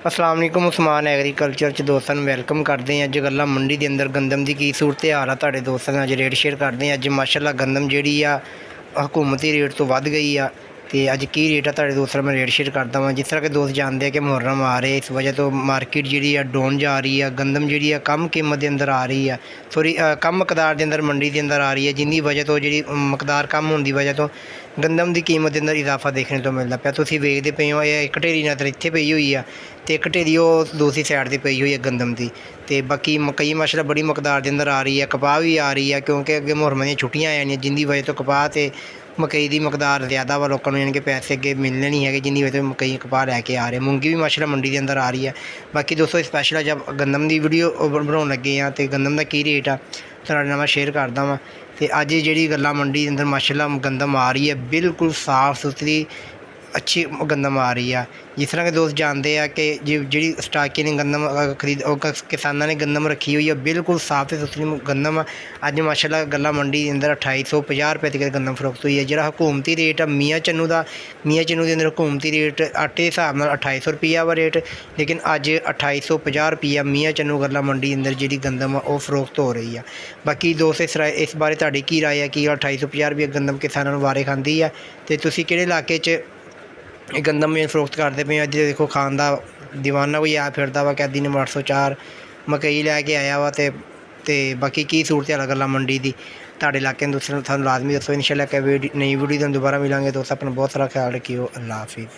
अस्सलाम वालेकुम। उस्मान एग्रीकल्चर च दोस्तां नूं वैलकम करते हैं। अज गल्लां मंडी के अंदर गंदम की की सूरत हाल आ तुहाडे दोस्तां नाल अज रेट शेयर करते हैं। अज माशाअल्लाह गंदम जिहड़ी आ हुकूमती रेट तो वध गई आ ते अज की रेट आ तुहाडे दोस्तां नाल मैं रेट शेयर करदा वां। जिस तरह के दोस्त जानते हैं कि मुहर्रम आ रहे, इस वजह तो मार्केट जिहड़ी आ डाउन जा रही है। गंदम जिहड़ी आ कम कीमत के अंदर आ रही है, सॉरी कम मकदार के अंदर मंडी के अंदर आ रही है, जिंदी वजह तो जी मकदार कम होने की वजह तो गंदम की कीमत के अंदर इजाफा देखने तो मिलता पाया। तुसीं वेखदे पे हो एक ढेरी नज़र इत्थे पई हुई आ ते एक ढेरी वो दूसरी साइड से पई हुई है गंदम की। तो बाकी मकई माशाअल्लाह बड़ी मकदार के अंदर आ रही है। कपाह भी आ रही है क्योंकि अगे मुहर्रम दी छुट्टियां आ जानियां, जिंदी वजह तो कपाह ते मकई की मकदार ज़्यादा वा, लोगों यानी कि पैसे अगे मिलने नहीं है, जिंदी वजह तो मकई कपाह लैके आ रहे। मूंगी भी माशाअल्लाह मंडी के अंदर आ रही है। बाकी दोस्तों स्पैशल जब गंदम की वीडियो बनाने लगे हैं तो गंदम का की रेट आ तुहाडे नाल मैं शेयर करदा वां। तो अज जी गल्लां मंडी के अंदर माशाअल्लाह गंदम आ रही है, बिल्कुल साफ सुथरी अच्छी गंदम आ रही है। जिस तरह के दोस्त जानते हैं कि जी स्टाकी ने गंदम खरीद किसानों ने गंदम रखी हुई है, बिल्कुल साफ ते सुथरी गंदम। अज माशाअल्लाह गल्ला मंडी के अंदर 2850 रुपये तक गंदम फरोख्त हुई है। जो हुकूमती रेट है मियाँ चन्नू का, मियाँ चन्नू के अंदर हुकूमती रेट आटे के हिसाब नाल 2800 रुपया वा रेट, लेकिन अज 2850 रुपया मियाँ चन्नू गल्ला मंडी के अंदर जी गंदम वो फरोख्त हो रही है। बाकी दोस्त इस बारे तुहाडी की राय है कि 2850 रुपये गंदम किसानों नूं वारे खांदी है, तो तुसीं किहड़े इलाके च गंदम में फरोख्त करते पे। अज देखो खान का दीवाना कोई आ फिरदा वा, कैदी ने 804 मकई लैके आया वा। ते बाकी की सूरत हाल गल्लां मंडी की तुहाडे इलाके दूसरे थानू लाजमी दसो। इंशाअल्लाह नई वीडियो दोबारा मिलांगे। दोस्त अपना बहुत सारा ख्याल रखियो। अल्लाह हाफिज़।